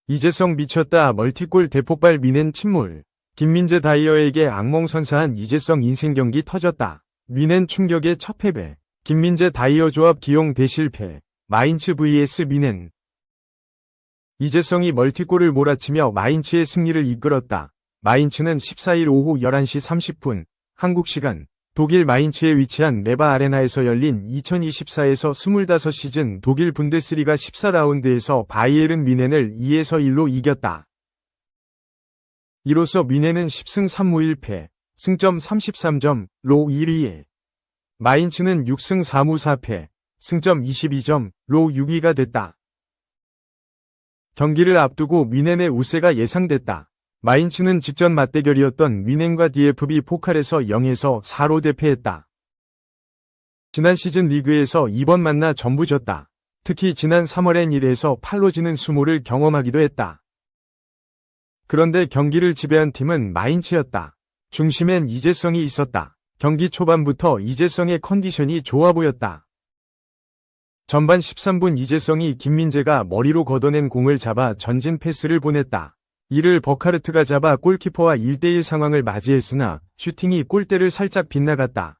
이재성 미쳤다. 멀티골 대폭발 미넨 침몰. 김민재 다이어에게 악몽 선사한 이재성 인생 경기 터졌다. 미넨 충격의 첫 패배. 김민재 다이어 조합 기용 대실패. 마인츠 vs 미넨. 이재성이 멀티골을 몰아치며 마인츠의 승리를 이끌었다. 마인츠는 14일 오후 11시 30분 한국 시간 독일 마인츠에 위치한 네바 아레나에서 열린 2024에서 25시즌 독일 분데스리가 14라운드에서 바이에른 미넨을 2에서 1로 이겼다. 이로써 미넨은 10승 3무 1패, 승점 33점로 1위에, 마인츠는 6승 4무 4패, 승점 22점로 6위가 됐다. 경기를 앞두고 미넨의 우세가 예상됐다. 마인츠는 직전 맞대결이었던 미넨과 DFB 포칼에서 0에서 4로 대패했다. 지난 시즌 리그에서 2번 만나 전부 졌다. 특히 지난 3월엔 1에서 8로 지는 수모를 경험하기도 했다. 그런데 경기를 지배한 팀은 마인츠였다. 중심엔 이재성이 있었다. 경기 초반부터 이재성의 컨디션이 좋아 보였다. 전반 13분 이재성이 김민재가 머리로 걷어낸 공을 잡아 전진 패스를 보냈다. 이를 버카르트가 잡아 골키퍼와 1대1 상황을 맞이했으나 슈팅이 골대를 살짝 빗나갔다.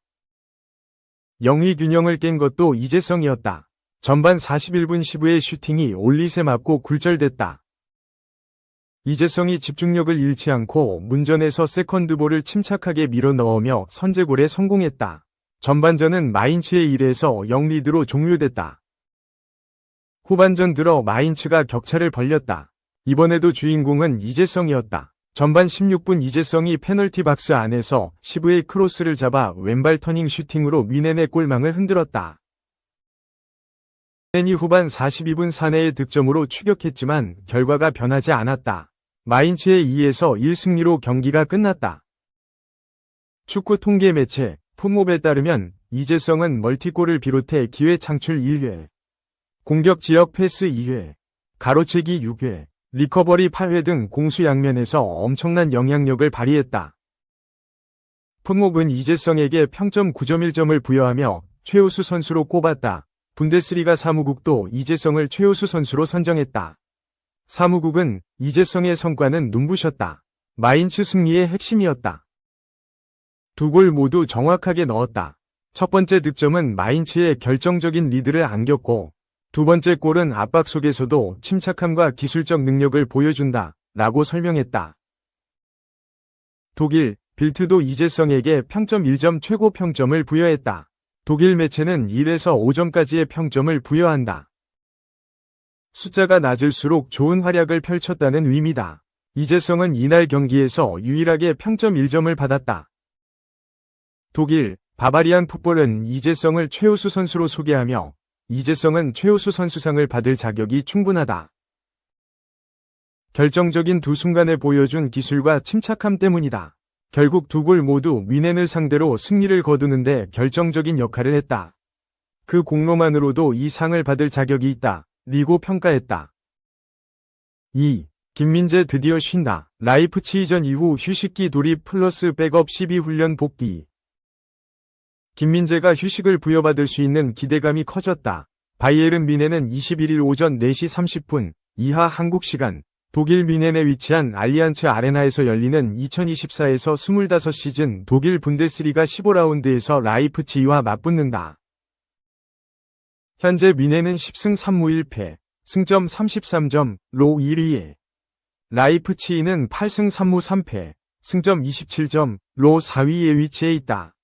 영위 균형을 깬 것도 이재성이었다. 전반 41분 10후에 슈팅이 올릿에 맞고 굴절됐다. 이재성이 집중력을 잃지 않고 문전에서 세컨드볼을 침착하게 밀어 넣으며 선제골에 성공했다. 전반전은 마인츠의 1에서 0 리드로 종료됐다. 후반전 들어 마인츠가 격차를 벌렸다. 이번에도 주인공은 이재성이었다. 전반 16분 이재성이 페널티 박스 안에서 10의 크로스를 잡아 왼발 터닝 슈팅으로 미넨의 골망을 흔들었다. 미넨이 후반 42분 사내의 득점으로 추격했지만 결과가 변하지 않았다. 마인츠의 2에서 1 승리로 경기가 끝났다. 축구 통계 매체 풋몹에 따르면 이재성은 멀티골을 비롯해 기회 창출 1회, 공격 지역 패스 2회, 가로채기 6회, 리커버리 8회 등 공수 양면에서 엄청난 영향력을 발휘했다. 풋몹은 이재성에게 평점 9.1점을 부여하며 최우수 선수로 꼽았다. 분데스리가 사무국도 이재성을 최우수 선수로 선정했다. 사무국은 이재성의 성과는 눈부셨다. 마인츠 승리의 핵심이었다. 두 골 모두 정확하게 넣었다. 첫 번째 득점은 마인츠의 결정적인 리드를 안겼고 두 번째 골은 압박 속에서도 침착함과 기술적 능력을 보여준다 라고 설명했다. 독일 빌트도 이재성에게 평점 1점 최고 평점을 부여했다. 독일 매체는 1에서 5점까지의 평점을 부여한다. 숫자가 낮을수록 좋은 활약을 펼쳤다는 의미다. 이재성은 이날 경기에서 유일하게 평점 1점을 받았다. 독일 바바리안 풋볼은 이재성을 최우수 선수로 소개하며 이재성은 최우수 선수상을 받을 자격이 충분하다. 결정적인 두 순간에 보여준 기술과 침착함 때문이다. 결국 두 골 모두 미넨을 상대로 승리를 거두는데 결정적인 역할을 했다. 그 공로만으로도 이 상을 받을 자격이 있다. 리고 평가했다. 2. 김민재 드디어 쉰다. 라이프치히전 이후 휴식기 돌입 플러스 백업 12훈련 복귀. 김민재가 휴식을 부여받을 수 있는 기대감이 커졌다. 바이에른 미넨은 21일 오전 4시 30분 이하 한국 시간 독일 미넨에 위치한 알리안츠 아레나에서 열리는 2024에서 25시즌 독일 분데스리가 15라운드에서 라이프치히와 맞붙는다. 현재 미넨은 10승 3무 1패, 승점 33점로 1위에, 라이프치히는 8승 3무 3패, 승점 27점로 4위에 위치해 있다.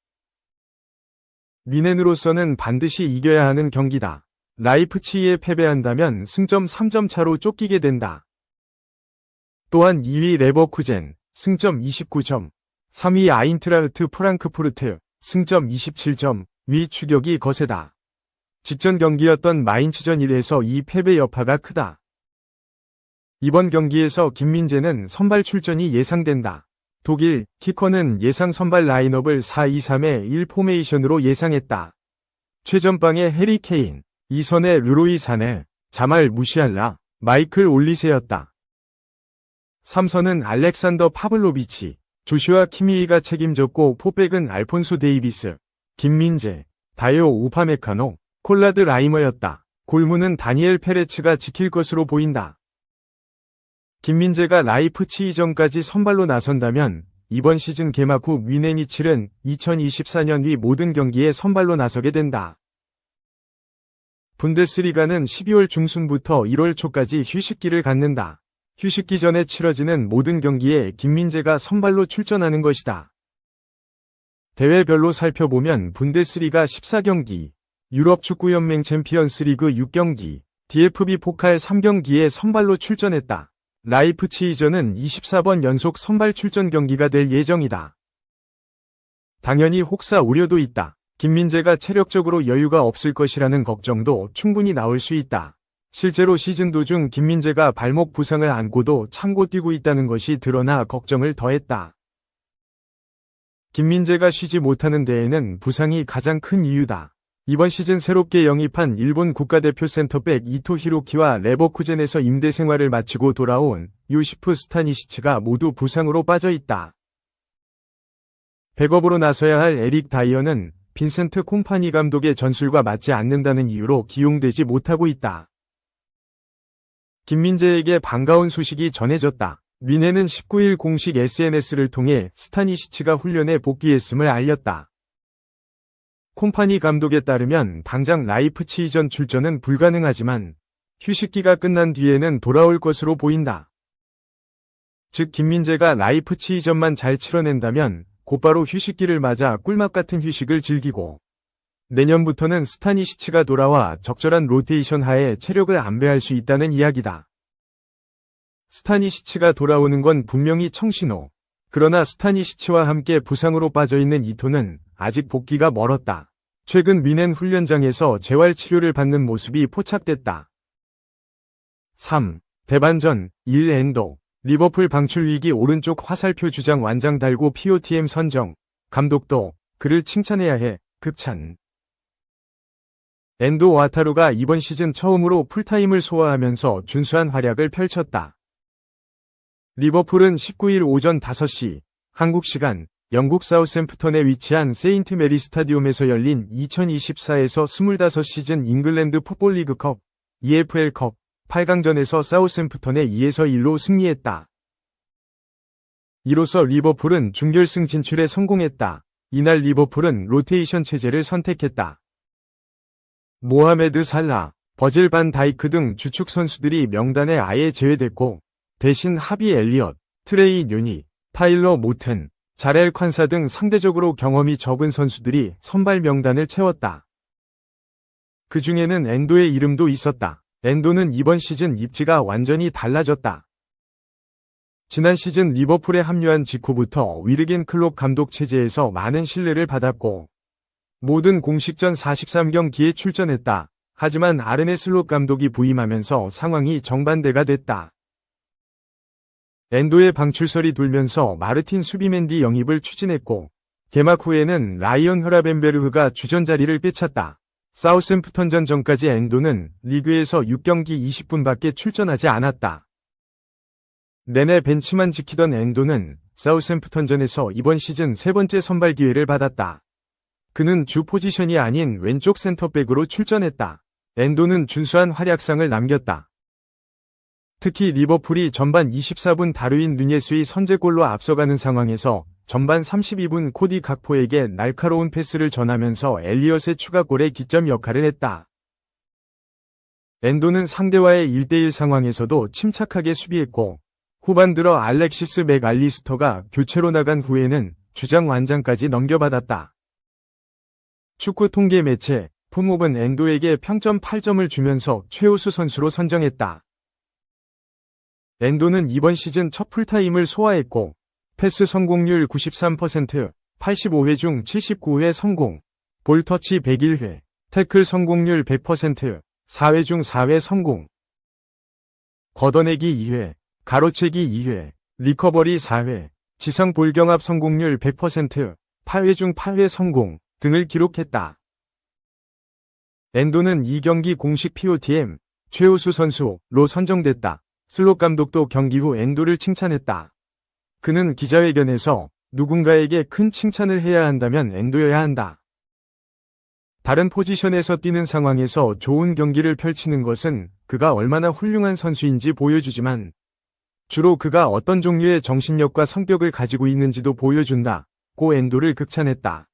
미넨으로서는 반드시 이겨야 하는 경기다. 라이프치히에 패배한다면 승점 3점 차로 쫓기게 된다. 또한 2위 레버쿠젠, 승점 29점, 3위 아인트라흐트 프랑크푸르트, 승점 27점, 위 추격이 거세다. 직전 경기였던 마인츠전 1에서 이 패배 여파가 크다. 이번 경기에서 김민재는 선발 출전이 예상된다. 독일 키커는 예상 선발 라인업을 4-2-3-1 포메이션으로 예상했다. 최전방의 해리 케인, 2선의 르로이 사네, 자말 무시알라, 마이클 올리세였다. 3선은 알렉산더 파블로비치, 조슈아 키미히가 책임졌고 포백은 알폰소 데이비스, 김민재, 다요 우파메카노, 콜라드 라이머였다. 골문은 다니엘 페레츠가 지킬 것으로 보인다. 김민재가 라이프치히 전까지 선발로 나선다면 이번 시즌 개막 후 뮌헨이 치른 2024년 위 모든 경기에 선발로 나서게 된다. 분데스리가는 12월 중순부터 1월 초까지 휴식기를 갖는다. 휴식기 전에 치러지는 모든 경기에 김민재가 선발로 출전하는 것이다. 대회별로 살펴보면 분데스리가 14경기, 유럽축구연맹 챔피언스리그 6경기, DFB 포칼 3경기에 선발로 출전했다. 라이프치히전은 24번 연속 선발 출전 경기가 될 예정이다. 당연히 혹사 우려도 있다. 김민재가 체력적으로 여유가 없을 것이라는 걱정도 충분히 나올 수 있다. 실제로 시즌 도중 김민재가 발목 부상을 안고도 참고 뛰고 있다는 것이 드러나 걱정을 더했다. 김민재가 쉬지 못하는 데에는 부상이 가장 큰 이유다. 이번 시즌 새롭게 영입한 일본 국가대표 센터백 이토 히로키와 레버쿠젠에서 임대 생활을 마치고 돌아온 요시프 스타니시치가 모두 부상으로 빠져 있다. 백업으로 나서야 할 에릭 다이어는 빈센트 콤파니 감독의 전술과 맞지 않는다는 이유로 기용되지 못하고 있다. 김민재에게 반가운 소식이 전해졌다. 뮌헨은 19일 공식 SNS를 통해 스타니시치가 훈련에 복귀했음을 알렸다. 콤파니 감독에 따르면 당장 라이프치히전 출전은 불가능하지만 휴식기가 끝난 뒤에는 돌아올 것으로 보인다. 즉 김민재가 라이프치히전만 잘 치러낸다면 곧바로 휴식기를 맞아 꿀맛 같은 휴식을 즐기고 내년부터는 스타니시치가 돌아와 적절한 로테이션 하에 체력을 안배할 수 있다는 이야기다. 스타니시치가 돌아오는 건 분명히 청신호. 그러나 스타니시치와 함께 부상으로 빠져있는 이토는 아직 복귀가 멀었다. 최근 뮌헨 훈련장에서 재활치료를 받는 모습이 포착됐다. 3. 대반전 1. 엔도 리버풀 방출 위기 오른쪽 화살표 주장 완장 달고 POTM 선정. 감독도 그를 칭찬해야 해. 극찬. 엔도 와타루가 이번 시즌 처음으로 풀타임을 소화하면서 준수한 활약을 펼쳤다. 리버풀은 19일 오전 5시 한국 시간 영국 사우샘프턴에 위치한 세인트 메리 스타디움에서 열린 2024에서 25 시즌 잉글랜드 풋볼리그컵 EFL컵 8강전에서 사우샘프턴에 2-1로 승리했다. 이로써 리버풀은 준결승 진출에 성공했다. 이날 리버풀은 로테이션 체제를 선택했다. 모하메드 살라, 버질 반 다이크 등 주축 선수들이 명단에 아예 제외됐고 대신 하비 엘리엇, 트레이 뉴니, 타일러 모튼, 자렐 콴사 등 상대적으로 경험이 적은 선수들이 선발 명단을 채웠다. 그 중에는 엔도의 이름도 있었다. 엔도는 이번 시즌 입지가 완전히 달라졌다. 지난 시즌 리버풀에 합류한 직후부터 위르겐 클롭 감독 체제에서 많은 신뢰를 받았고 모든 공식전 43경기에 출전했다. 하지만 아르네 슬롯 감독이 부임하면서 상황이 정반대가 됐다. 엔도의 방출설이 돌면서 마르틴 수비맨디 영입을 추진했고 개막 후에는 라이언 흐라벤베르흐가 주전 자리를 빼찼다. 사우샘프턴전 전까지 엔도는 리그에서 6경기 20분밖에 출전하지 않았다. 내내 벤치만 지키던 엔도는 사우샘프턴전에서 이번 시즌 세 번째 선발 기회를 받았다. 그는 주 포지션이 아닌 왼쪽 센터백으로 출전했다. 엔도는 준수한 활약상을 남겼다. 특히 리버풀이 전반 24분 다르윈 누녜스의 선제골로 앞서가는 상황에서 전반 32분 코디 각포에게 날카로운 패스를 전하면서 엘리엇의 추가골에 기점 역할을 했다. 엔도는 상대와의 1대1 상황에서도 침착하게 수비했고 후반 들어 알렉시스 맥알리스터가 교체로 나간 후에는 주장 완장까지 넘겨받았다. 축구 통계 매체 폼옵은 엔도에게 평점 8점을 주면서 최우수 선수로 선정했다. 엔도는 이번 시즌 첫 풀타임을 소화했고 패스 성공률 93%, 85회 중 79회 성공, 볼터치 101회, 태클 성공률 100%, 4회 중 4회 성공, 걷어내기 2회, 가로채기 2회, 리커버리 4회, 지상 볼경합 성공률 100%, 8회 중 8회 성공 등을 기록했다. 엔도는 이 경기 공식 POTM 최우수 선수로 선정됐다. 슬롯 감독도 경기 후 엔도를 칭찬했다. 그는 기자회견에서 누군가에게 큰 칭찬을 해야 한다면 엔도여야 한다. 다른 포지션에서 뛰는 상황에서 좋은 경기를 펼치는 것은 그가 얼마나 훌륭한 선수인지 보여주지만 주로 그가 어떤 종류의 정신력과 성격을 가지고 있는지도 보여준다. 고 엔도를 극찬했다.